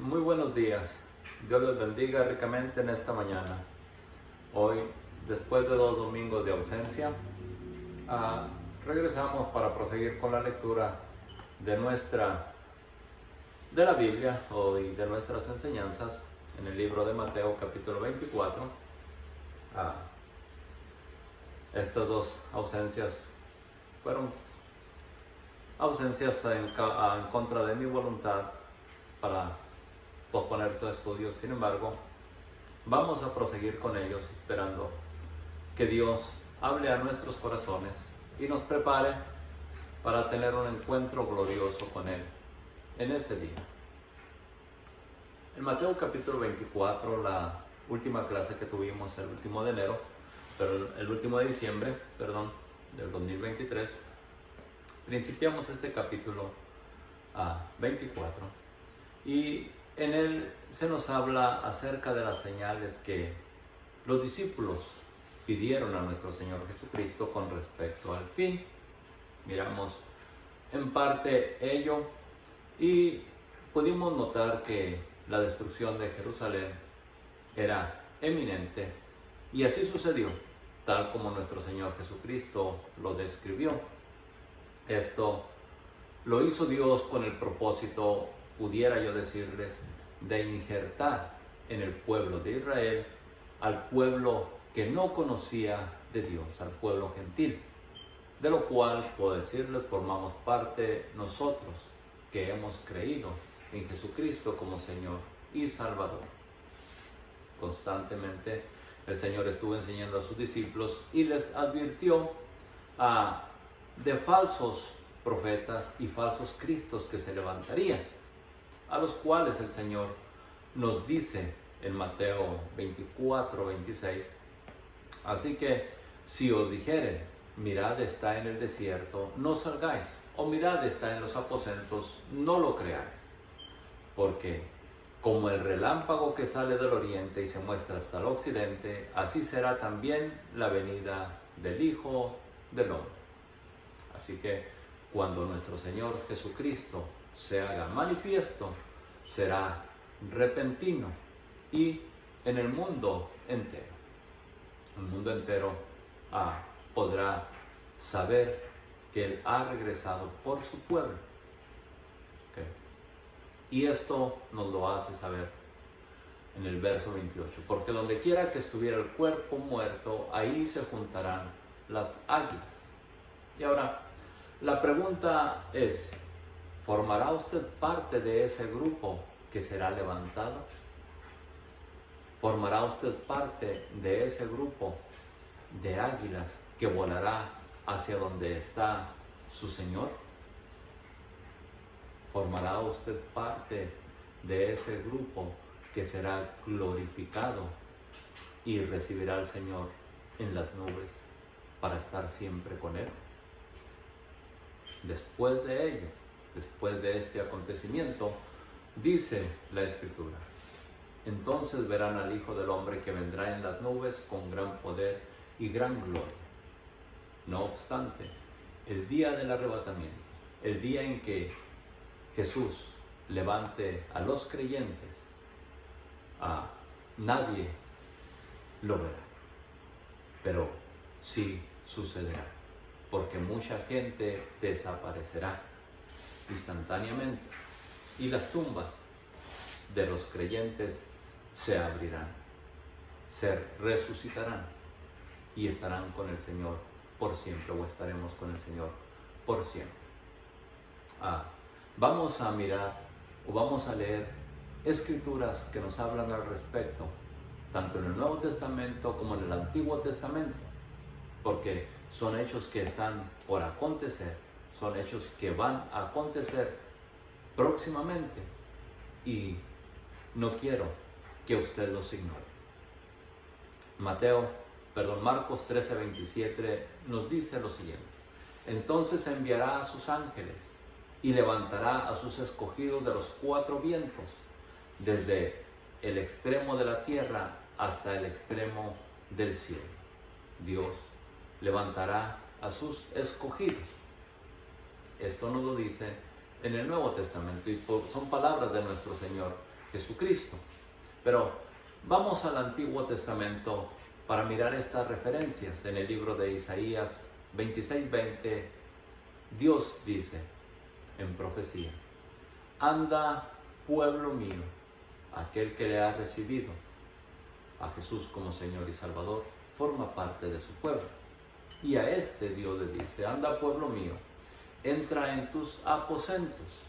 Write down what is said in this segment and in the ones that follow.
Muy buenos días. Dios les bendiga ricamente en esta mañana. Hoy, después de 2 domingos de ausencia, regresamos para proseguir con la lectura de la Biblia y de nuestras enseñanzas en el libro de Mateo capítulo 24. Estas dos ausencias fueron ausencias en contra de mi voluntad para posponer sus estudios. Sin embargo, vamos a proseguir con ellos esperando que Dios hable a nuestros corazones y nos prepare para tener un encuentro glorioso con Él en ese día. En Mateo capítulo 24, la última clase que tuvimos el último de enero, pero el último de diciembre, del 2023, principiamos este capítulo 24 y en él se nos habla acerca de las señales que los discípulos pidieron a nuestro Señor Jesucristo con respecto al fin. Miramos en parte ello y pudimos notar que la destrucción de Jerusalén era eminente, y así sucedió, tal como nuestro Señor Jesucristo lo describió. Esto lo hizo Dios con el propósito, pudiera yo decirles, de injertar en el pueblo de Israel al pueblo que no conocía de Dios, al pueblo gentil, de lo cual, puedo decirles, formamos parte nosotros que hemos creído en Jesucristo como Señor y Salvador. Constantemente el Señor estuvo enseñando a sus discípulos y les advirtió de falsos profetas y falsos cristos que se levantarían, a los cuales el Señor nos dice en Mateo 24, 26, así que si os dijeren, mirad está en el desierto, no salgáis, o mirad está en los aposentos, no lo creáis, porque como el relámpago que sale del oriente y se muestra hasta el occidente, así será también la venida del Hijo del Hombre. Así que cuando nuestro Señor Jesucristo se haga manifiesto, será repentino y en el mundo entero. El mundo entero podrá saber que Él ha regresado por su pueblo. ¿Okay? Y esto nos lo hace saber en el verso 28. Porque donde quiera que estuviera el cuerpo muerto, ahí se juntarán las águilas. Y ahora, la pregunta es, ¿formará usted parte de ese grupo que será levantado? ¿Formará usted parte de ese grupo de águilas que volará hacia donde está su Señor? ¿Formará usted parte de ese grupo que será glorificado y recibirá al Señor en las nubes para estar siempre con Él? Después de ello, después de este acontecimiento, dice la Escritura, entonces verán al Hijo del Hombre que vendrá en las nubes con gran poder y gran gloria. No obstante, el día del arrebatamiento, el día en que Jesús levante a los creyentes, nadie lo verá, pero sí sucederá, porque mucha gente desaparecerá instantáneamente y las tumbas de los creyentes se abrirán, se resucitarán y estarán con el Señor por siempre, o estaremos con el Señor por siempre. Vamos a mirar o vamos a leer escrituras que nos hablan al respecto, tanto en el Nuevo Testamento como en el Antiguo Testamento, porque son hechos que están por acontecer, son hechos que van a acontecer próximamente y no quiero que usted los ignore. Marcos 13:27 nos dice lo siguiente: entonces enviará a sus ángeles y levantará a sus escogidos de los 4 vientos, desde el extremo de la tierra hasta el extremo del cielo. Dios levantará a sus escogidos. Esto nos lo dice en el Nuevo Testamento y son palabras de nuestro Señor Jesucristo. Pero vamos al Antiguo Testamento para mirar estas referencias. En el libro de Isaías 26:20, Dios dice en profecía: anda, pueblo mío, aquel que le ha recibido a Jesús como Señor y Salvador, forma parte de su pueblo. Y a este Dios le dice: anda, pueblo mío, entra en tus aposentos,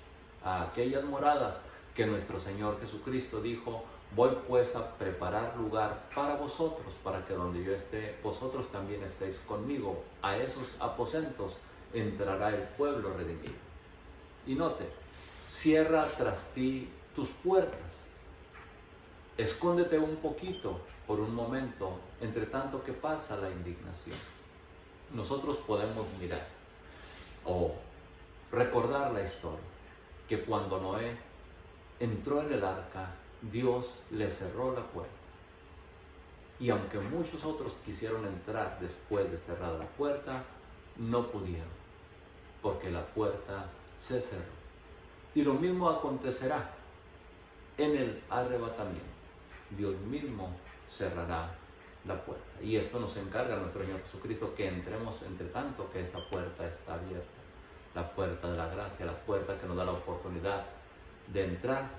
a aquellas moradas que nuestro Señor Jesucristo dijo: voy pues a preparar lugar para vosotros, para que donde yo esté, vosotros también estéis conmigo. A esos aposentos entrará el pueblo redimido. Y note: cierra tras ti tus puertas. Escóndete un poquito por un momento, entre tanto que pasa la indignación. Nosotros podemos mirar o recordar la historia, que cuando Noé entró en el arca, Dios le cerró la puerta. Y aunque muchos otros quisieron entrar después de cerrada la puerta, no pudieron, porque la puerta se cerró. Y lo mismo acontecerá en el arrebatamiento. Dios mismo cerrará la puerta. Y esto nos encarga nuestro Señor Jesucristo, que entremos entre tanto que esa puerta está abierta. La puerta de la gracia, la puerta que nos da la oportunidad de entrar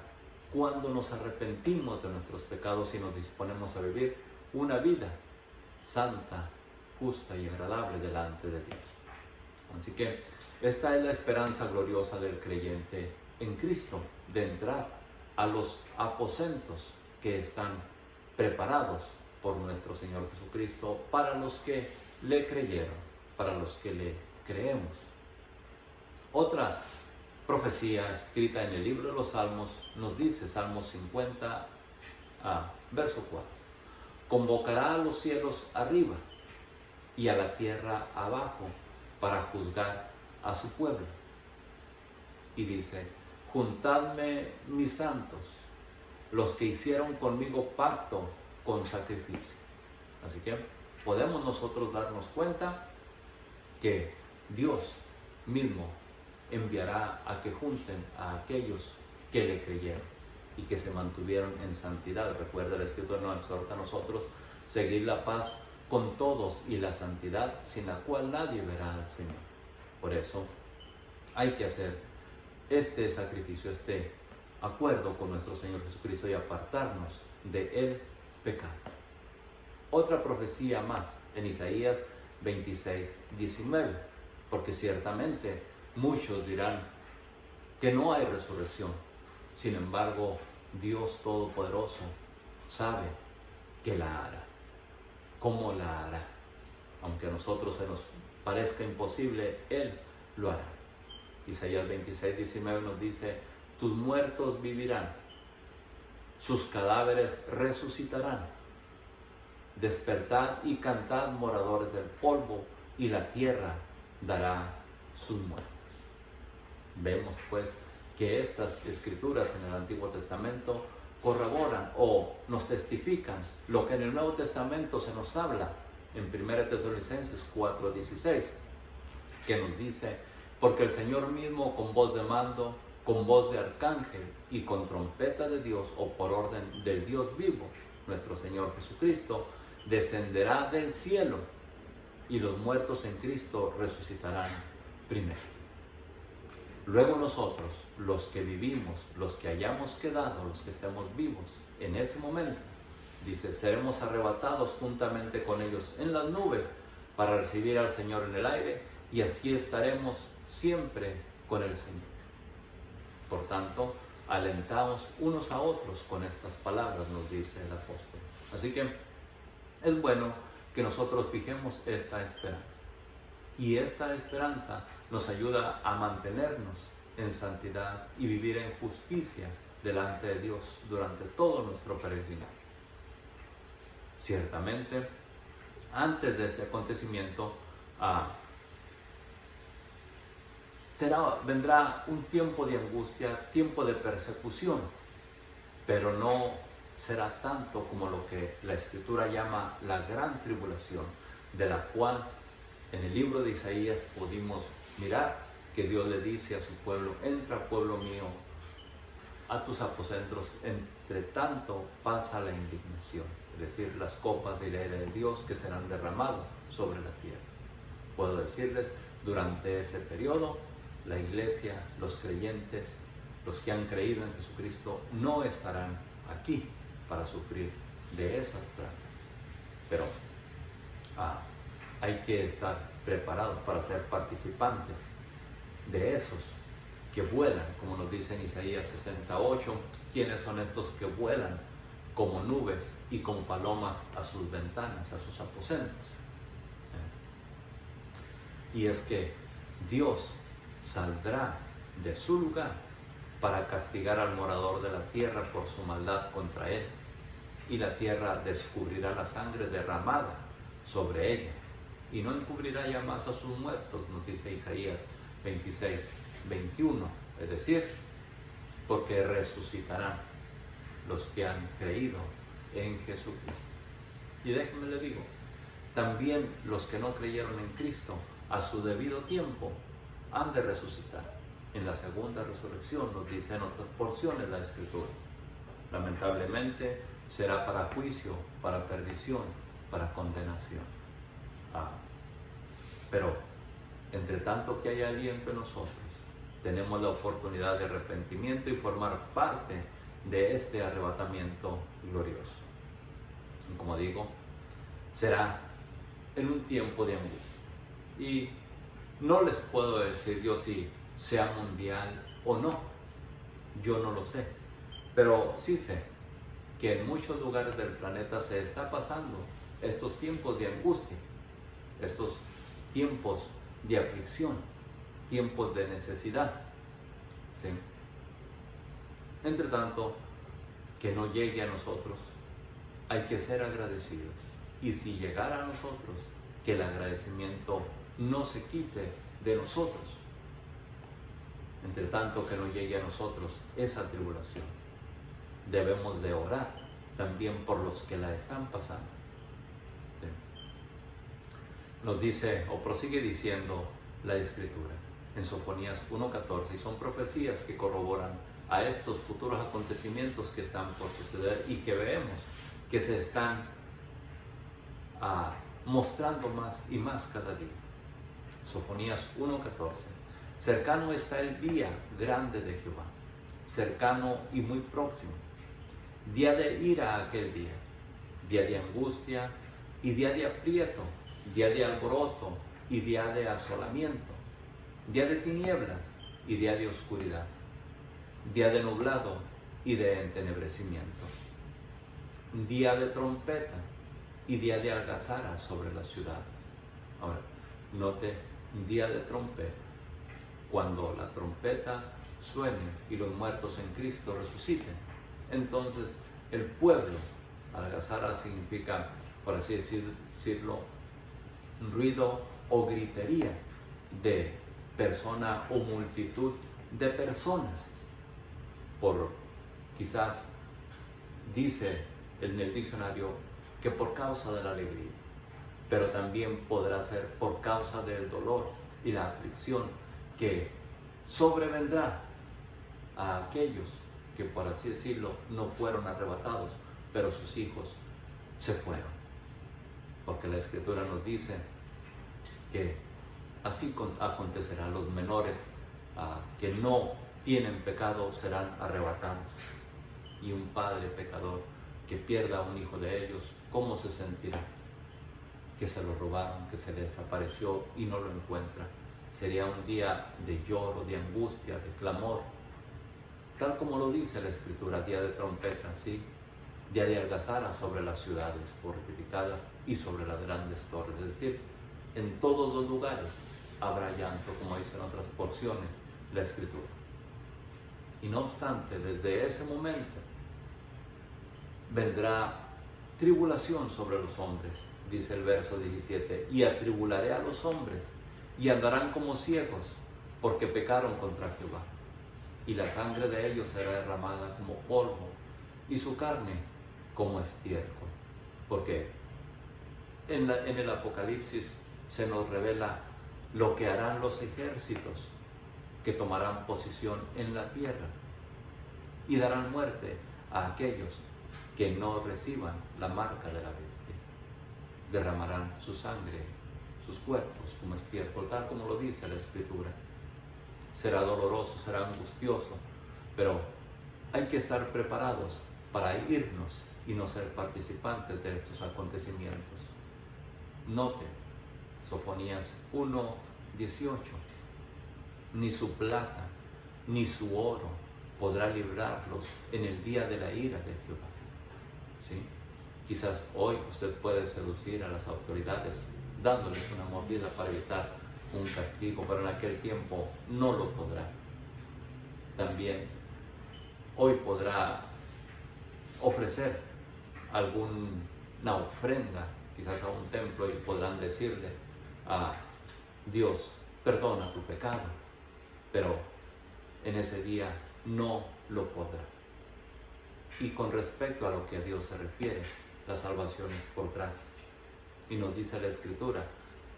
cuando nos arrepentimos de nuestros pecados y nos disponemos a vivir una vida santa, justa y agradable delante de Dios. Así que esta es la esperanza gloriosa del creyente en Cristo, de entrar a los aposentos que están preparados por nuestro Señor Jesucristo para los que le creyeron, para los que le creemos. Otra profecía escrita en el libro de los Salmos nos dice, Salmos 50, verso 4: convocará a los cielos arriba y a la tierra abajo para juzgar a su pueblo. Y dice: juntadme mis santos, los que hicieron conmigo pacto con sacrificio. Así que podemos nosotros darnos cuenta que Dios mismo enviará a que junten a aquellos que le creyeron y que se mantuvieron en santidad. Recuerda, la Escritura nos exhorta a nosotros seguir la paz con todos y la santidad, sin la cual nadie verá al Señor. Por eso hay que hacer este sacrificio, este acuerdo con nuestro Señor Jesucristo y apartarnos del pecado. Otra profecía más en Isaías 26:19, porque ciertamente muchos dirán que no hay resurrección. Sin embargo, Dios Todopoderoso sabe que la hará. ¿Cómo la hará? Aunque a nosotros se nos parezca imposible, Él lo hará. Isaías 26:19 nos dice: tus muertos vivirán, sus cadáveres resucitarán. Despertad y cantad, moradores del polvo, y la tierra dará sus muertos. Vemos pues que estas escrituras en el Antiguo Testamento corroboran o nos testifican lo que en el Nuevo Testamento se nos habla en 1 Tesalonicenses 4:16, que nos dice: porque el Señor mismo, con voz de mando, con voz de arcángel y con trompeta de Dios, o por orden del Dios vivo, nuestro Señor Jesucristo, descenderá del cielo, y los muertos en Cristo resucitarán primero. Luego nosotros, los que vivimos, los que hayamos quedado, los que estemos vivos en ese momento, dice, seremos arrebatados juntamente con ellos en las nubes para recibir al Señor en el aire, y así estaremos siempre con el Señor. Por tanto, alentaos unos a otros con estas palabras, nos dice el apóstol. Así que es bueno que nosotros fijemos esta esperanza. Y esta esperanza nos ayuda a mantenernos en santidad y vivir en justicia delante de Dios durante todo nuestro peregrinaje. Ciertamente, antes de este acontecimiento, vendrá un tiempo de angustia, tiempo de persecución, pero no será tanto como lo que la Escritura llama la gran tribulación, de la cual en el libro de Isaías pudimos mirar que Dios le dice a su pueblo: entra, pueblo mío, a tus aposentos, entre tanto pasa la indignación, es decir, las copas de la ira de Dios que serán derramadas sobre la tierra. Puedo decirles, durante ese periodo, la iglesia, los creyentes, los que han creído en Jesucristo, no estarán aquí para sufrir de esas plagas. Pero hay que estar preparados para ser participantes de esos que vuelan, como nos dice en Isaías 68, ¿quiénes son estos que vuelan como nubes y como palomas a sus ventanas, a sus aposentos? Y es que Dios saldrá de su lugar para castigar al morador de la tierra por su maldad contra él, y la tierra descubrirá la sangre derramada sobre ella, y no encubrirá ya más a sus muertos, nos dice Isaías 26:21, es decir, porque resucitarán los que han creído en Jesucristo. Y déjenme le digo, también los que no creyeron en Cristo a su debido tiempo han de resucitar en la segunda resurrección, nos dice en otras porciones la Escritura. Lamentablemente será para juicio, para perdición, para condenación. Pero entre tanto que hay aliento en nosotros, tenemos la oportunidad de arrepentimiento y formar parte de este arrebatamiento glorioso. Y como digo, será en un tiempo de angustia. Y no les puedo decir yo si sea mundial o no, yo no lo sé, pero sí sé que en muchos lugares del planeta se está pasando estos tiempos de angustia, estos tiempos de aflicción, tiempos de necesidad, ¿sí? Entre tanto, que no llegue a nosotros, hay que ser agradecidos, y si llegara a nosotros, que el agradecimiento no se quite de nosotros. Entre tanto que no llegue a nosotros esa tribulación, debemos de orar también por los que la están pasando. ¿Sí? Nos dice, o prosigue diciendo la Escritura en Sofonías 1:14, y son profecías que corroboran a estos futuros acontecimientos que están por suceder y que vemos que se están mostrando más y más cada día. Sofonías 1:14, cercano está el día grande de Jehová, cercano y muy próximo, día de ira aquel día de angustia y día de aprieto, día de alboroto y día de asolamiento, día de tinieblas y día de oscuridad, día de nublado y de entenebrecimiento, día de trompeta y día de algazara sobre las ciudades. Ahora, note, día de trompeta, cuando la trompeta suene y los muertos en Cristo resuciten, entonces el pueblo, algazara significa, por así decirlo, ruido o gritería de persona o multitud de personas, por quizás dice en el diccionario que por causa de la alegría, pero también podrá ser por causa del dolor y la aflicción que sobrevendrá a aquellos que, por así decirlo, no fueron arrebatados, pero sus hijos se fueron. Porque la Escritura nos dice que así acontecerá. Los menores que no tienen pecado serán arrebatados. Y un padre pecador que pierda a un hijo de ellos, ¿cómo se sentirá? Que se lo robaron, que se le desapareció y no lo encuentra. Sería un día de lloro, de angustia, de clamor, tal como lo dice la Escritura, día de trompeta, ¿sí? Día de algazara sobre las ciudades fortificadas y sobre las grandes torres. Es decir, en todos los lugares habrá llanto, como dice en otras porciones la Escritura. Y no obstante, desde ese momento vendrá tribulación sobre los hombres, dice el verso 17, y atribularé a los hombres, y andarán como ciegos, porque pecaron contra Jehová. Y la sangre de ellos será derramada como polvo, y su carne como estiércol. Porque en el Apocalipsis se nos revela lo que harán los ejércitos que tomarán posición en la tierra. y darán muerte a aquellos que no reciban la marca de la bestia. Derramarán su sangre, sus cuerpos como estiércol, tal como lo dice la Escritura. Será doloroso, será angustioso, pero hay que estar preparados para irnos y no ser participantes de estos acontecimientos. Noten, Sofonías 1:18, ni su plata ni su oro podrá librarlos en el día de la ira de Jehová. ¿Sí? Quizás hoy usted puede seducir a las autoridades dándoles una mordida para evitar un castigo, pero en aquel tiempo no lo podrá. También hoy podrá ofrecer alguna ofrenda, quizás a un templo, y podrán decirle a Dios, perdona tu pecado, pero en ese día no lo podrá. Y con respecto a lo que a Dios se refiere, la salvación es por gracia. Y nos dice la Escritura,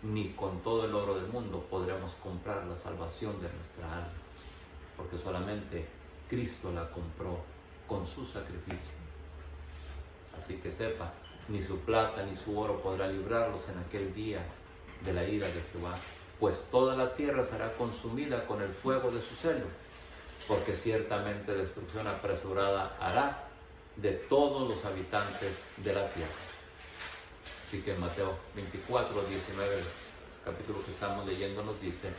ni con todo el oro del mundo podremos comprar la salvación de nuestra alma, porque solamente Cristo la compró con su sacrificio. Así que sepa, ni su plata ni su oro podrá librarlos en aquel día de la ira de Jehová, pues toda la tierra será consumida con el fuego de su celo, porque ciertamente destrucción apresurada hará de todos los habitantes de la tierra. Así que en Mateo 24:19, el capítulo que estamos leyendo, nos dice,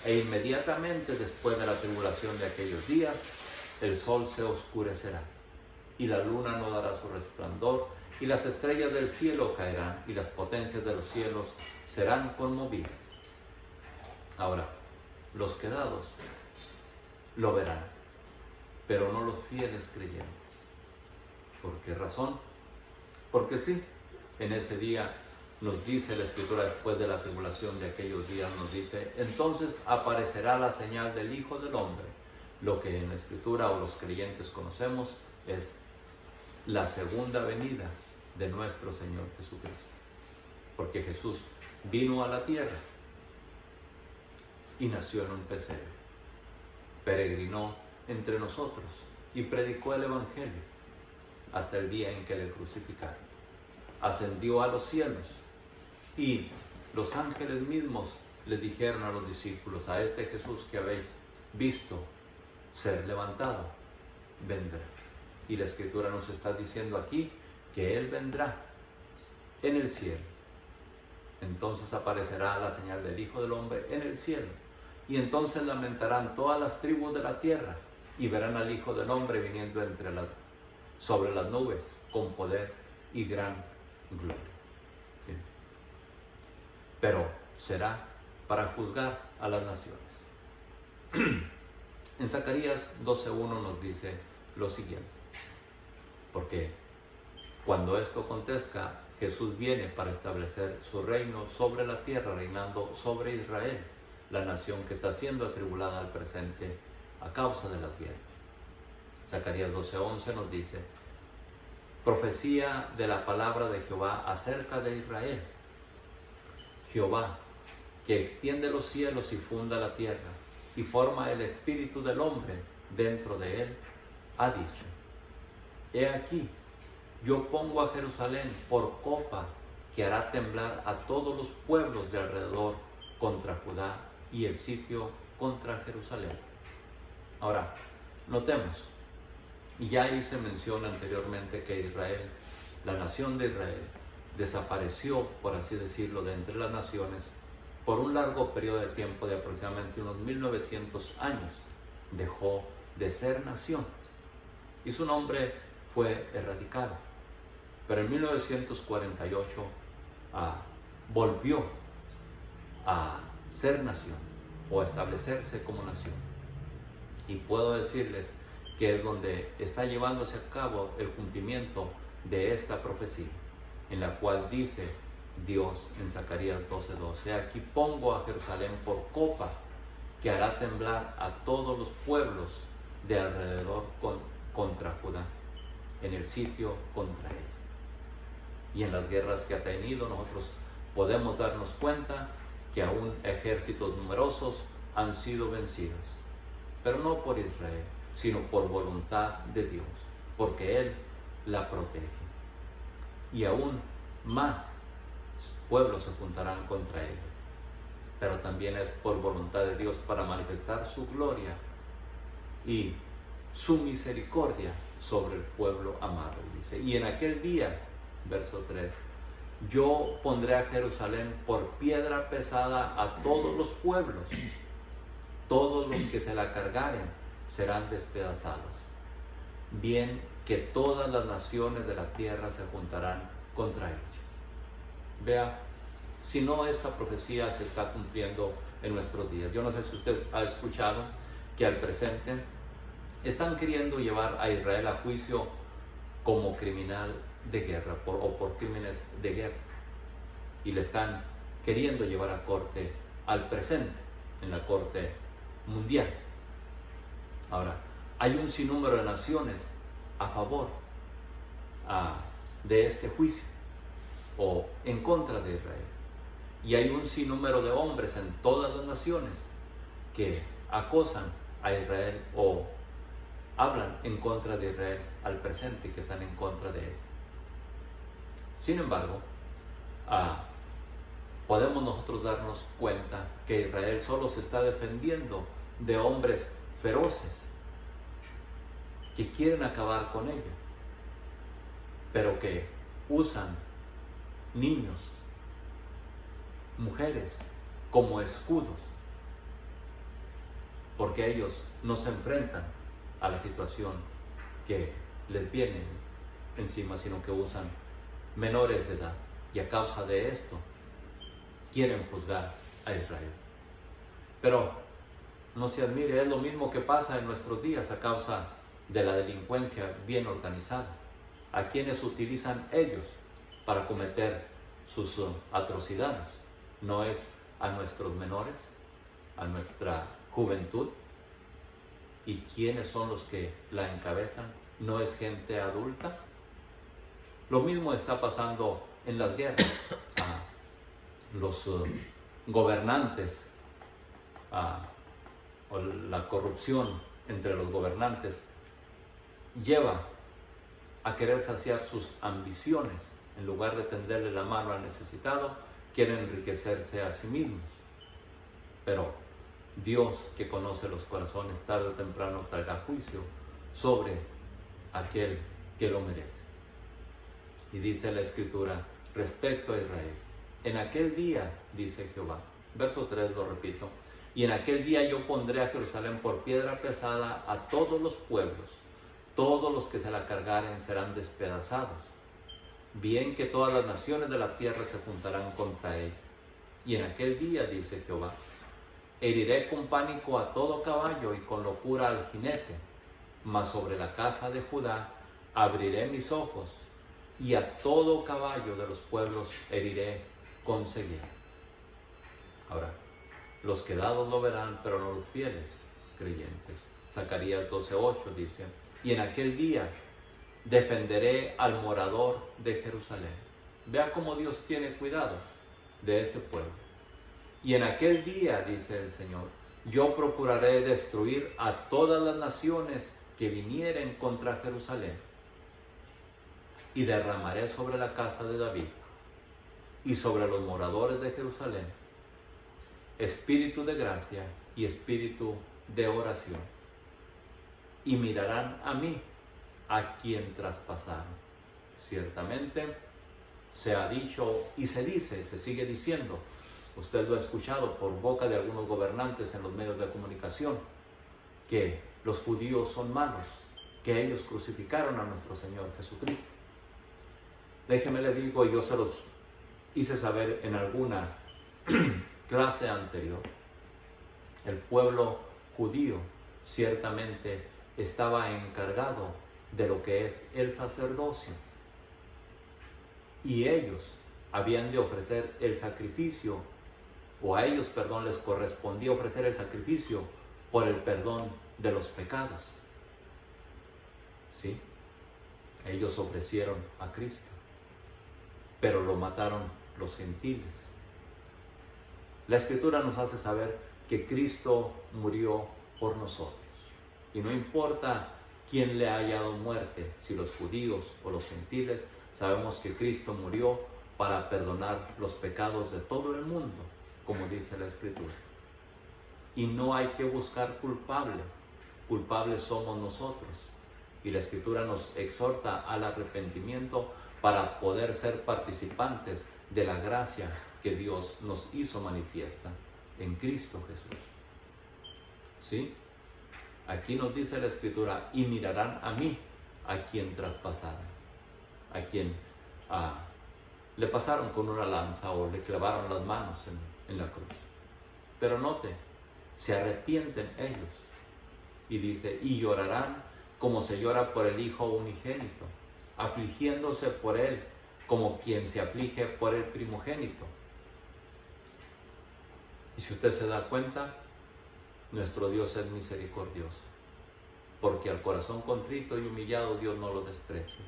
e inmediatamente después de la tribulación de aquellos días, el sol se oscurecerá, y la luna no dará su resplandor, y las estrellas del cielo caerán, y las potencias de los cielos serán conmovidas. Ahora, los quedados lo verán, pero no los fieles creyentes. ¿Por qué razón? Porque sí, en ese día nos dice la Escritura, después de la tribulación de aquellos días, nos dice, entonces aparecerá la señal del Hijo del Hombre. Lo que en la Escritura o los creyentes conocemos es la segunda venida de nuestro Señor Jesucristo. Porque Jesús vino a la tierra y nació en un pesebre, peregrinó entre nosotros y predicó el Evangelio hasta el día en que le crucificaron. Ascendió a los cielos y los ángeles mismos le dijeron a los discípulos, a este Jesús que habéis visto ser levantado, vendrá. Y la Escritura nos está diciendo aquí que Él vendrá en el cielo. Entonces aparecerá la señal del Hijo del Hombre en el cielo. Y entonces lamentarán todas las tribus de la tierra y verán al Hijo del Hombre viniendo sobre las nubes con poder y gran gloria. ¿Sí? Pero será para juzgar a las naciones. En Zacarías 12:1 nos dice lo siguiente, porque cuando esto acontezca, Jesús viene para establecer su reino sobre la tierra, reinando sobre Israel, la nación que está siendo atribulada al presente a causa de las guerras. Zacarías 12:11 nos dice, profecía de la palabra de Jehová acerca de Israel. Jehová, que extiende los cielos y funda la tierra, y forma el espíritu del hombre dentro de él, ha dicho, he aquí, yo pongo a Jerusalén por copa que hará temblar a todos los pueblos de alrededor contra Judá y el sitio contra Jerusalén. Ahora, notemos, y ya hice mención anteriormente que Israel, la nación de Israel, desapareció, por así decirlo, de entre las naciones por un largo periodo de tiempo de aproximadamente unos 1900 años. Dejó de ser nación y su nombre fue erradicado. Pero en 1948 volvió a ser nación o a establecerse como nación. Y puedo decirles que es donde está llevándose a cabo el cumplimiento de esta profecía, en la cual dice Dios en Zacarías 12:12, aquí pongo a Jerusalén por copa que hará temblar a todos los pueblos de alrededor contra Judá, en el sitio contra él. Y en las guerras que ha tenido, nosotros podemos darnos cuenta que aún ejércitos numerosos han sido vencidos, pero no por Israel, sino por voluntad de Dios, porque Él la protege. Y aún más pueblos se juntarán contra ella, pero también es por voluntad de Dios para manifestar su gloria y su misericordia sobre el pueblo amado, dice. Y en aquel día, verso 3, yo pondré a Jerusalén por piedra pesada a todos los pueblos, todos los que se la cargaren serán despedazados. Bien que todas las naciones de la tierra se juntarán contra ella. Vea, si no, esta profecía se está cumpliendo en nuestros días. Yo no sé si usted ha escuchado que al presente están queriendo llevar a Israel a juicio como criminal de guerra o por crímenes de guerra, y le están queriendo llevar a corte al presente, en la corte mundial. Ahora, hay un sinnúmero de naciones a favor de este juicio o en contra de Israel, y hay un sinnúmero de hombres en todas las naciones que acosan a Israel o hablan en contra de Israel al presente, que están en contra de él. Sin embargo, podemos nosotros darnos cuenta que Israel solo se está defendiendo de hombres feroces que quieren acabar con ella, pero que usan niños, mujeres como escudos, porque ellos no se enfrentan a la situación que les viene encima, sino que usan menores de edad, y a causa de esto quieren juzgar a Israel. Pero no se admire, es lo mismo que pasa en nuestros días a causa de la delincuencia bien organizada, a quienes utilizan ellos para cometer sus atrocidades. No es a nuestros menores, a nuestra juventud. ¿Y quiénes son los que la encabezan? ¿No es gente adulta? Lo mismo está pasando en las guerras. Los gobernantes o la corrupción entre los gobernantes lleva a querer saciar sus ambiciones. En lugar de tenderle la mano al necesitado, quieren enriquecerse a sí mismos. Pero Dios, que conoce los corazones, tarde o temprano traerá juicio sobre aquel que lo merece. Y dice la Escritura respecto a Israel: en aquel día, dice Jehová, verso 3 lo repito, y en aquel día yo pondré a Jerusalén por piedra pesada a todos los pueblos, todos los que se la cargaren serán despedazados. Bien que todas las naciones de la tierra se juntarán contra ella. Y en aquel día, dice Jehová, heriré con pánico a todo caballo y con locura al jinete, mas sobre la casa de Judá abriré mis ojos, y a todo caballo de los pueblos heriré con ceguera. Ahora, los quedados lo verán, pero no los fieles creyentes. Zacarías 12:8 dice: y en aquel día defenderé al morador de Jerusalén. Vea cómo Dios tiene cuidado de ese pueblo. Y en aquel día, dice el Señor, yo procuraré destruir a todas las naciones que vinieren contra Jerusalén, y derramaré sobre la casa de David y sobre los moradores de Jerusalén espíritu de gracia y espíritu de oración, y mirarán a mí, a quien traspasaron. Ciertamente se ha dicho y se dice, se sigue diciendo, usted lo ha escuchado por boca de algunos gobernantes en los medios de comunicación, que los judíos son malos, que ellos crucificaron a nuestro Señor Jesucristo. Déjeme le digo, y yo se los hice saber en alguna clase anterior, el pueblo judío ciertamente estaba encargado de lo que es el sacerdocio, y ellos habían de ofrecer el sacrificio, o a ellos, perdón, les correspondía ofrecer el sacrificio por el perdón de los pecados. Sí, ellos ofrecieron a Cristo, pero lo mataron los gentiles. La Escritura nos hace saber que Cristo murió por nosotros. Y no importa quién le haya dado muerte, si los judíos o los gentiles, sabemos que Cristo murió para perdonar los pecados de todo el mundo, como dice la Escritura. Y no hay que buscar culpable, culpables somos nosotros. Y la Escritura nos exhorta al arrepentimiento para poder ser participantes de la gracia que Dios nos hizo manifiesta en Cristo Jesús. ¿Sí? Aquí nos dice la Escritura, y mirarán a mí, a quien traspasaron, a quien le pasaron con una lanza o le clavaron las manos en la cruz. Pero note, se arrepienten ellos. Y dice, y llorarán como se llora por el Hijo unigénito, afligiéndose por él como quien se aflige por el primogénito. Y si usted se da cuenta, nuestro Dios es misericordioso, porque al corazón contrito y humillado Dios no lo desprecia.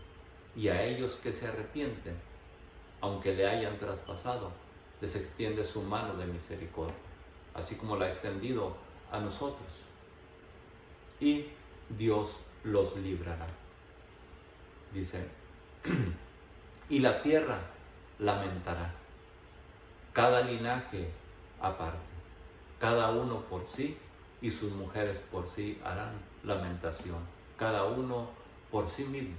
Y a ellos que se arrepienten, aunque le hayan traspasado, les extiende su mano de misericordia, así como la ha extendido a nosotros. Y Dios los librará. Dice, y la tierra lamentará, cada linaje aparte, cada uno por sí, y sus mujeres por sí harán lamentación, cada uno por sí mismo.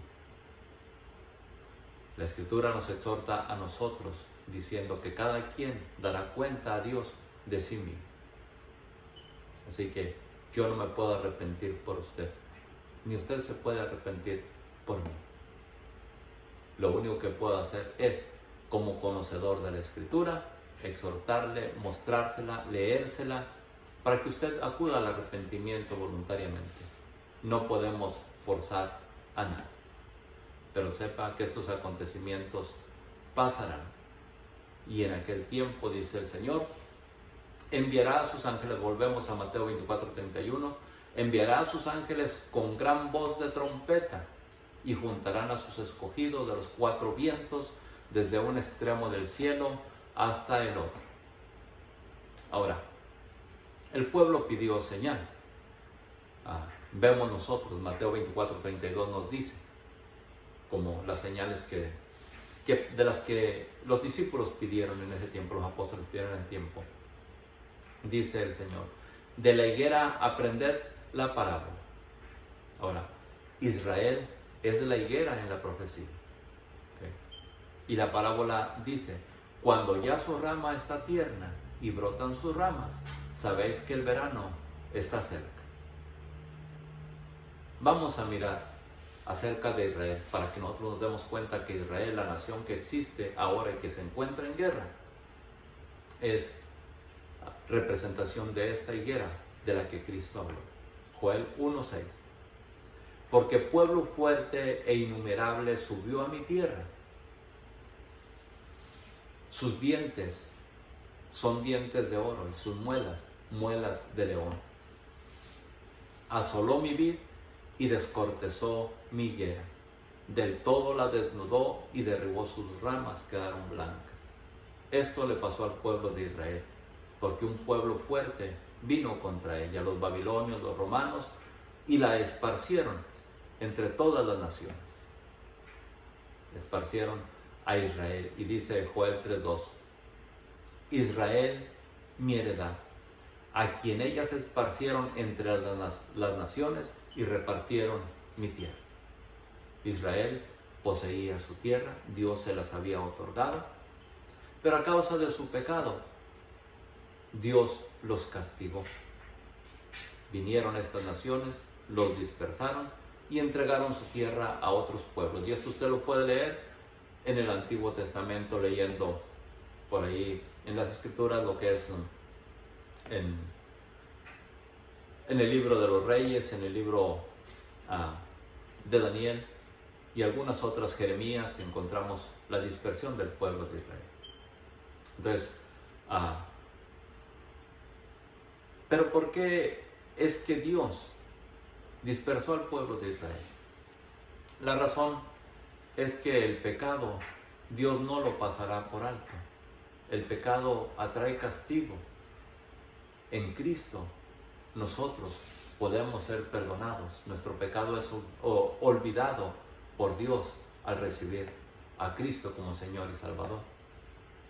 La Escritura nos exhorta a nosotros, diciendo que cada quien dará cuenta a Dios de sí mismo. Así que yo no me puedo arrepentir por usted, ni usted se puede arrepentir por mí. Lo único que puedo hacer es, como conocedor de la Escritura, exhortarle, mostrársela, leérsela, para que usted acuda al arrepentimiento voluntariamente. No podemos forzar a nadie, pero sepa que estos acontecimientos pasarán. Y en aquel tiempo, dice el Señor, enviará a sus ángeles, volvemos a Mateo 24:31, enviará a sus ángeles con gran voz de trompeta y juntarán a sus escogidos de los cuatro vientos, desde un extremo del cielo hasta el otro. Ahora, el pueblo pidió señal. Vemos nosotros, Mateo 24:32 nos dice, como las señales de las que los discípulos pidieron en ese tiempo, los apóstoles pidieron en ese tiempo. Dice el Señor, de la higuera aprended la parábola. Ahora, Israel es la higuera en la profecía. ¿Okay? Y la parábola dice, cuando ya su rama está tierna y brotan sus ramas, sabéis que el verano está cerca. Vamos a mirar acerca de Israel para que nosotros nos demos cuenta que Israel, la nación que existe ahora y que se encuentra en guerra, es representación de esta higuera de la que Cristo habló. Joel 1:6. Porque pueblo fuerte e innumerable subió a mi tierra. Sus dientes son dientes de oro y sus muelas, muelas de león. Asoló mi vid y descortezó mi higuera. Del todo la desnudó y derribó sus ramas, quedaron blancas. Esto le pasó al pueblo de Israel, porque un pueblo fuerte vino contra ella, los babilonios, los romanos, y la esparcieron entre todas las naciones. Esparcieron a Israel. Y dice Joel 3:2, Israel, mi heredad, a quien ellas esparcieron entre las naciones y repartieron mi tierra. Israel poseía su tierra, Dios se las había otorgado, pero a causa de su pecado, Dios los castigó. Vinieron estas naciones, los dispersaron y entregaron su tierra a otros pueblos. Y esto usted lo puede leer en el Antiguo Testamento, leyendo por ahí en las Escrituras lo que es en el libro de los Reyes, en el libro de Daniel y algunas otras, Jeremías, encontramos la dispersión del pueblo de Israel. Entonces, pero ¿por qué es que Dios dispersó al pueblo de Israel? La razón es que el pecado Dios no lo pasará por alto. El pecado atrae castigo. En Cristo nosotros podemos ser perdonados. Nuestro pecado es olvidado por Dios al recibir a Cristo como Señor y Salvador.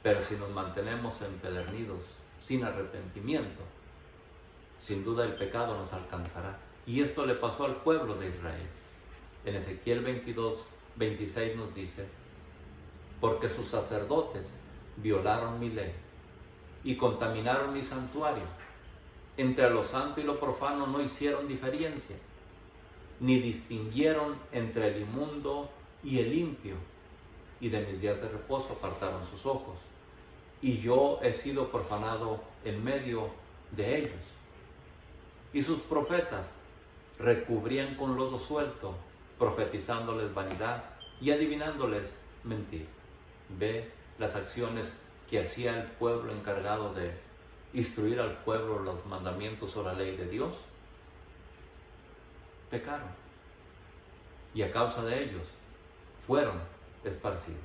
Pero si nos mantenemos empedernidos, sin arrepentimiento, sin duda el pecado nos alcanzará. Y esto le pasó al pueblo de Israel. En Ezequiel 22:26 nos dice: porque sus sacerdotes violaron mi ley y contaminaron mi santuario. Entre lo santo y lo profano no hicieron diferencia, ni distinguieron entre el inmundo y el limpio, y de mis días de reposo apartaron sus ojos. Y yo he sido profanado en medio de ellos. Y sus profetas recubrían con lodo suelto, profetizándoles vanidad y adivinándoles mentir. Ve las acciones que hacía el pueblo encargado de instruir al pueblo los mandamientos o la ley de Dios. Pecaron, y a causa de ellos fueron esparcidos.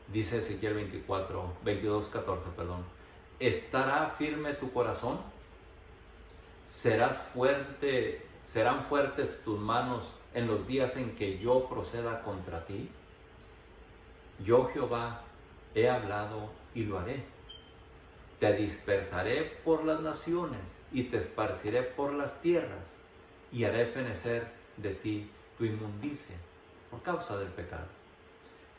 Dice Ezequiel 22:14, ¿estará firme tu corazón? ¿Serán fuertes tus manos en los días en que yo proceda contra ti? Yo, Jehová, he hablado y lo haré. Te dispersaré por las naciones y te esparciré por las tierras, y haré fenecer de ti tu inmundicia por causa del pecado.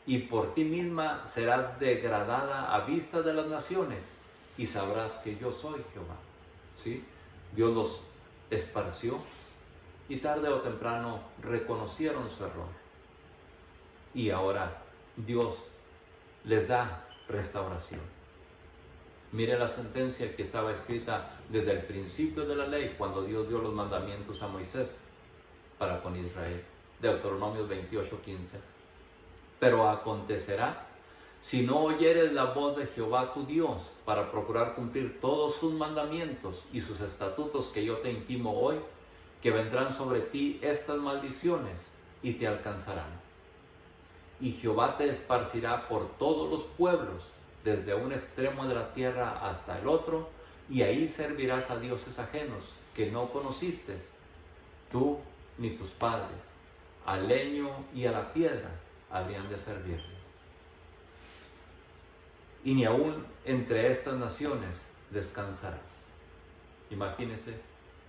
Y por ti misma serás degradada a vista de las naciones, y sabrás que yo soy Jehová. ¿Sí? Dios los esparció, y tarde o temprano reconocieron su error. Y ahora Dios les da restauración. Mire la sentencia que estaba escrita desde el principio de la ley, cuando Dios dio los mandamientos a Moisés para con Israel. Deuteronomio 28:15. Pero acontecerá, si no oyeres la voz de Jehová tu Dios, para procurar cumplir todos sus mandamientos y sus estatutos que yo te intimo hoy, que vendrán sobre ti estas maldiciones y te alcanzarán. Y Jehová te esparcirá por todos los pueblos, desde un extremo de la tierra hasta el otro, y ahí servirás a dioses ajenos que no conociste, tú ni tus padres. Al leño y a la piedra habrían de servirles. Y ni aún entre estas naciones descansarás. Imagínese,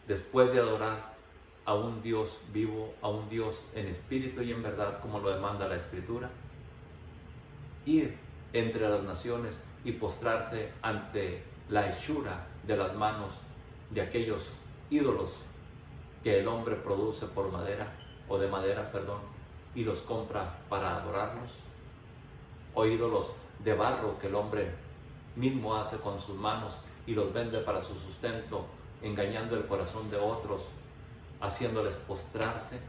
después de adorar a un Dios vivo, a un Dios en espíritu y en verdad, como lo demanda la Escritura, ir entre las naciones y postrarse ante la hechura de las manos de aquellos ídolos que el hombre produce por madera, o de madera, y los compra para adorarlos, o ídolos de barro que el hombre mismo hace con sus manos y los vende para su sustento, engañando el corazón de otros, haciéndoles postrarse,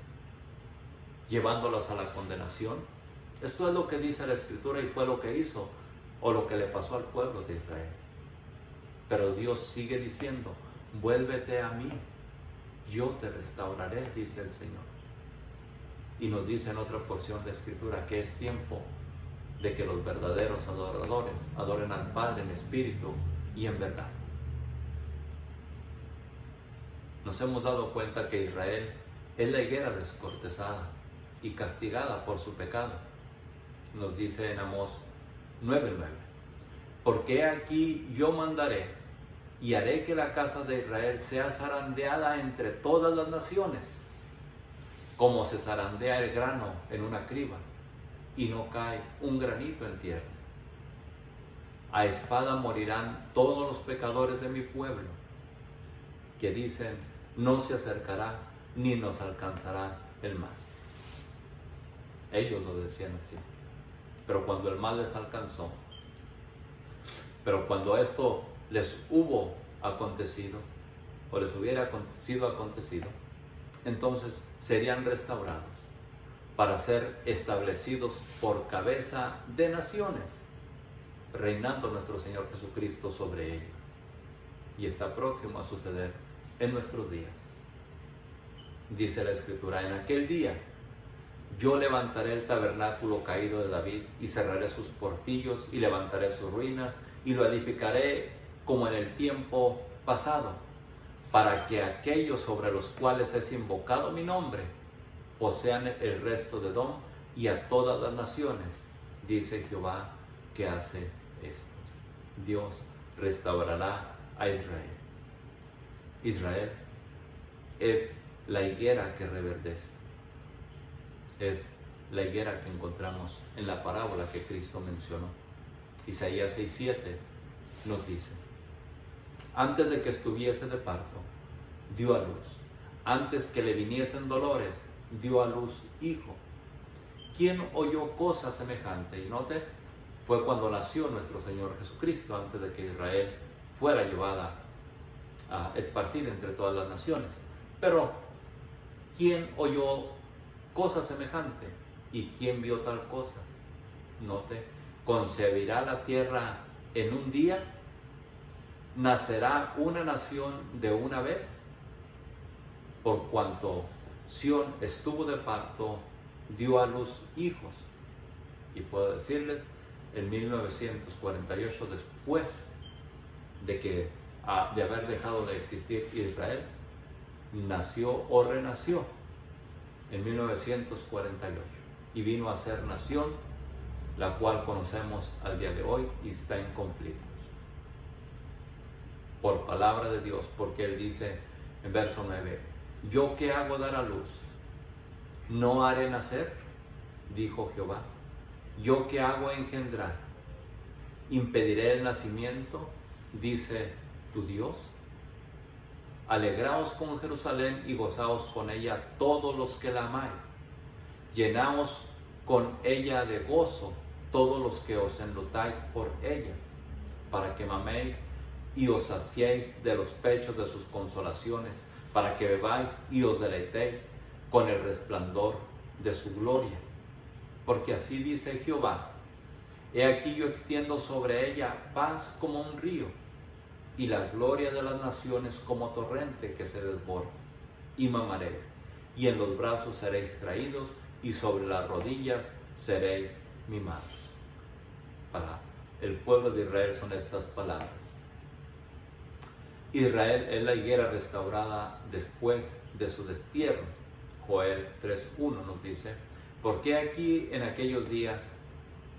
llevándolas a la condenación. Esto es lo que dice la Escritura, y fue lo que hizo, o lo que le pasó al pueblo de Israel. Pero Dios sigue diciendo: vuélvete a mí, yo te restauraré, dice el Señor. Y nos dice en otra porción de Escritura que es tiempo de que los verdaderos adoradores adoren al Padre en espíritu y en verdad. Nos hemos dado cuenta que Israel es la higuera descortezada y castigada por su pecado. Nos dice en Amós 9:9: porque aquí yo mandaré y haré que la casa de Israel sea zarandeada entre todas las naciones, como se zarandea el grano en una criba, y no cae un granito en tierra. A espada morirán todos los pecadores de mi pueblo, que dicen: no se acercará ni nos alcanzará el mal. Ellos lo decían así. Pero cuando el mal les alcanzó, pero cuando esto les hubo acontecido, o les hubiera sido acontecido, entonces serían restaurados para ser establecidos por cabeza de naciones, reinando nuestro Señor Jesucristo sobre ellos. Y está próximo a suceder en nuestros días. Dice la Escritura: en aquel día yo levantaré el tabernáculo caído de David y cerraré sus portillos y levantaré sus ruinas y lo edificaré como en el tiempo pasado, para que aquellos sobre los cuales es invocado mi nombre posean el resto de Edom y a todas las naciones, dice Jehová que hace esto. Dios restaurará a Israel. Israel es la higuera que reverdece. Es la higuera que encontramos en la parábola que Cristo mencionó. Isaías 6:7 nos dice: antes de que estuviese de parto, dio a luz. Antes que le viniesen dolores, dio a luz hijo. ¿Quién oyó cosa semejante? Y note, fue cuando nació nuestro Señor Jesucristo, antes de que Israel fuera llevada a esparcir entre todas las naciones. Pero, ¿quién oyó cosa semejante? ¿Y quién vio tal cosa? Note, concebirá la tierra en un día, nacerá una nación de una vez, por cuanto Sión estuvo de parto, dio a luz hijos. Y puedo decirles, en 1948, después de haber dejado de existir Israel, nació o renació en 1948 y vino a ser nación, la cual conocemos al día de hoy y está en conflictos. Por palabra de Dios, porque Él dice en verso 9: ¿yo qué hago dar a luz? ¿No haré nacer? Dijo Jehová. ¿Yo qué hago engendrar? ¿Impediré el nacimiento? Dice tu Dios. Alegraos con Jerusalén y gozaos con ella todos los que la amáis. Llenaos con ella de gozo todos los que os enlutáis por ella, para que maméis y os saciéis de los pechos de sus consolaciones, para que bebáis y os deleitéis con el resplandor de su gloria. Porque así dice Jehová: he aquí yo extiendo sobre ella paz como un río, y la gloria de las naciones como torrente que se desborda. Y mamaréis, y en los brazos seréis traídos, y sobre las rodillas seréis mimados. Para el pueblo de Israel son estas palabras. Israel es la higuera restaurada después de su destierro. Joel 3:1 nos dice: porque aquí en aquellos días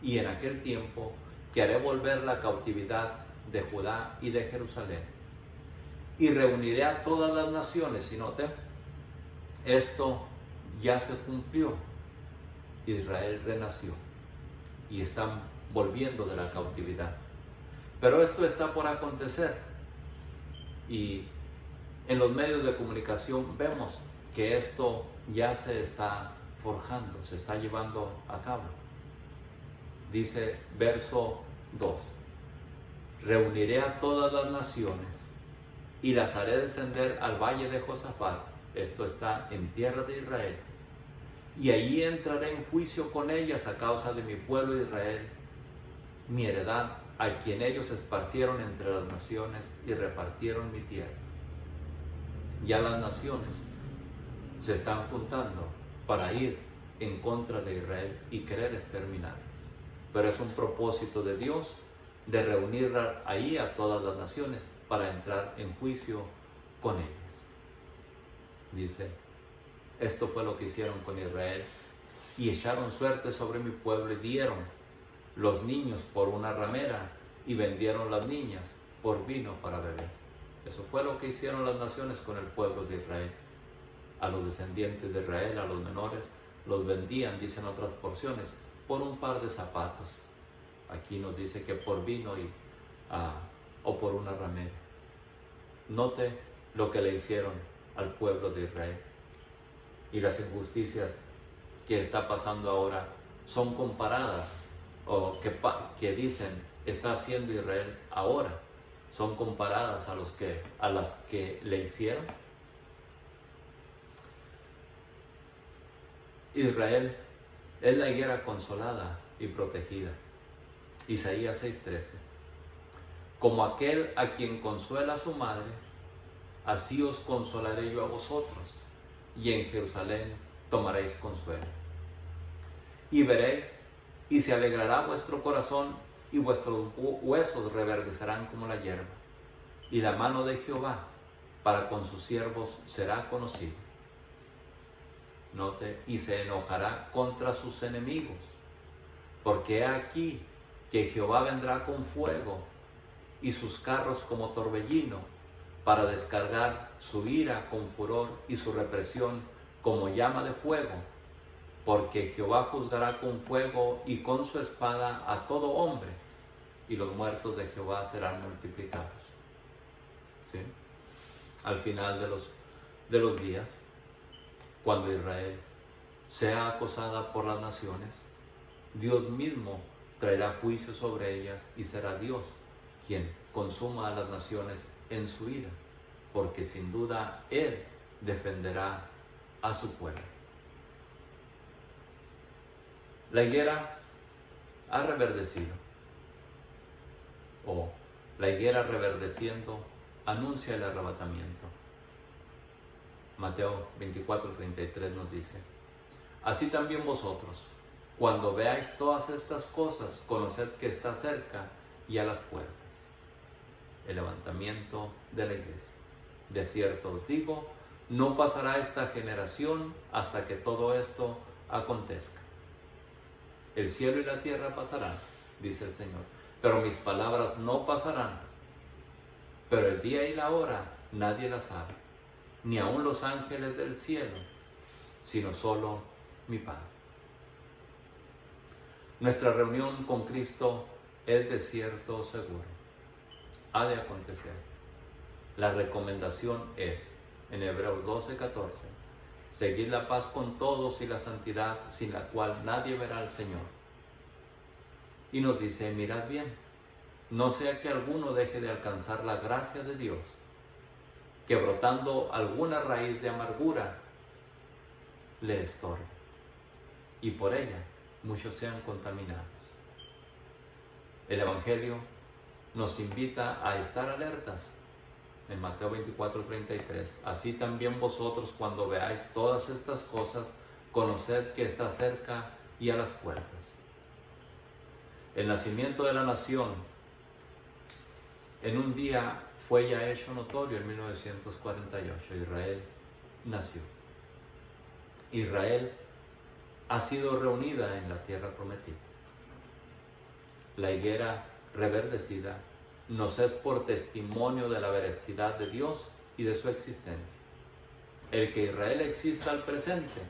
y en aquel tiempo que haré volver la cautividad de Judá y de Jerusalén, y reuniré a todas las naciones. Y noten, esto ya se cumplió. Israel renació y están volviendo de la cautividad. Pero esto está por acontecer, y en los medios de comunicación vemos que esto ya se está forjando, se está llevando a cabo. Dice verso 2: reuniré a todas las naciones y las haré descender al valle de Josafat. Esto está en tierra de Israel. Y allí entraré en juicio con ellas a causa de mi pueblo Israel, mi heredad, a quien ellos esparcieron entre las naciones y repartieron mi tierra. Ya las naciones se están juntando para ir en contra de Israel y querer exterminarlos. Pero es un propósito de Dios de reunir ahí a todas las naciones para entrar en juicio con ellas. Dice: esto fue lo que hicieron con Israel, y echaron suerte sobre mi pueblo, y dieron los niños por una ramera, y vendieron las niñas por vino para beber. Eso fue lo que hicieron las naciones con el pueblo de Israel. A los descendientes de Israel, a los menores, los vendían, dicen otras porciones, por un par de zapatos. Aquí nos dice que por vino o por una ramera. Note lo que le hicieron al pueblo de Israel. Y las injusticias que está pasando ahora son comparadas, o que dicen está haciendo Israel ahora, son comparadas a las que le hicieron. Israel es la higuera consolada y protegida. Isaías 6:13: como aquel a quien consuela su madre, así os consolaré yo a vosotros, y en Jerusalén tomaréis consuelo. Y veréis, y se alegrará vuestro corazón, y vuestros huesos reverdecerán como la hierba. Y la mano de Jehová para con sus siervos será conocido. Note, y se enojará contra sus enemigos, porque he aquí que Jehová vendrá con fuego y sus carros como torbellino, para descargar su ira con furor y su represión como llama de fuego, porque Jehová juzgará con fuego y con su espada a todo hombre, y los muertos de Jehová serán multiplicados. ¿Sí? Al final de los días, cuando Israel sea acosada por las naciones, Dios mismo traerá juicio sobre ellas y será Dios quien consuma a las naciones en su ira, porque sin duda Él defenderá a su pueblo. La higuera ha reverdecido, o la higuera reverdeciendo anuncia el arrebatamiento. Mateo 24:33 nos dice: así también vosotros, cuando veáis todas estas cosas, conoced que está cerca y a las puertas el levantamiento de la iglesia. De cierto os digo, no pasará esta generación hasta que todo esto acontezca. El cielo y la tierra pasarán, dice el Señor, pero mis palabras no pasarán. Pero el día y la hora nadie la sabe, ni aun los ángeles del cielo, sino solo mi Padre. Nuestra reunión con Cristo es de cierto seguro. Ha de acontecer. La recomendación es, en Hebreos 12:14, seguid la paz con todos y la santidad, sin la cual nadie verá al Señor. Y nos dice, mirad bien, no sea que alguno deje de alcanzar la gracia de Dios, que brotando alguna raíz de amargura le estorbe, y por ella muchos sean contaminados. El Evangelio nos invita a estar alertas. En Mateo 24:33, así también vosotros, cuando veáis todas estas cosas, conoced que está cerca y a las puertas. El nacimiento de la nación en un día fue ya hecho notorio en 1948. Israel nació. Israel ha sido reunida en la tierra prometida. La higuera reverdecida nos es por testimonio de la veracidad de Dios y de su existencia. El que Israel exista al presente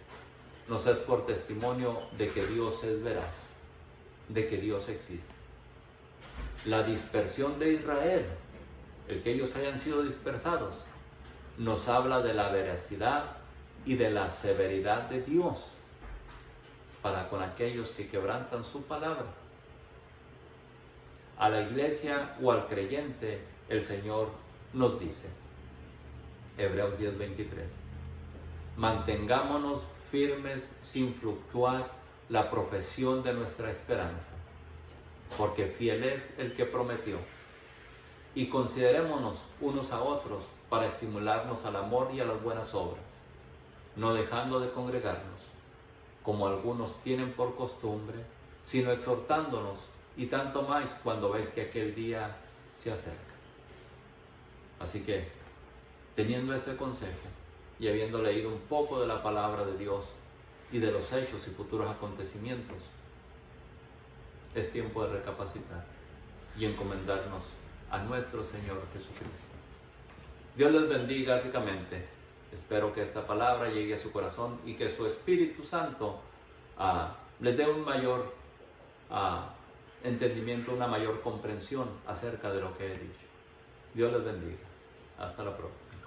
nos es por testimonio de que Dios es veraz, de que Dios existe. La dispersión de Israel, el que ellos hayan sido dispersados, nos habla de la veracidad y de la severidad de Dios para con aquellos que quebrantan su palabra. A la iglesia o al creyente, el Señor nos dice, Hebreos 10:23, mantengámonos firmes sin fluctuar la profesión de nuestra esperanza, porque fiel es el que prometió. Y considerémonos unos a otros para estimularnos al amor y a las buenas obras, no dejando de congregarnos, como algunos tienen por costumbre, sino exhortándonos, y tanto más cuando veis que aquel día se acerca. Así que, teniendo este consejo y habiendo leído un poco de la palabra de Dios y de los hechos y futuros acontecimientos, es tiempo de recapacitar y encomendarnos a nuestro Señor Jesucristo. Dios les bendiga ricamente. Espero que esta palabra llegue a su corazón y que su Espíritu Santo les dé un mayor entendimiento, una mayor comprensión acerca de lo que he dicho. Dios les bendiga. Hasta la próxima.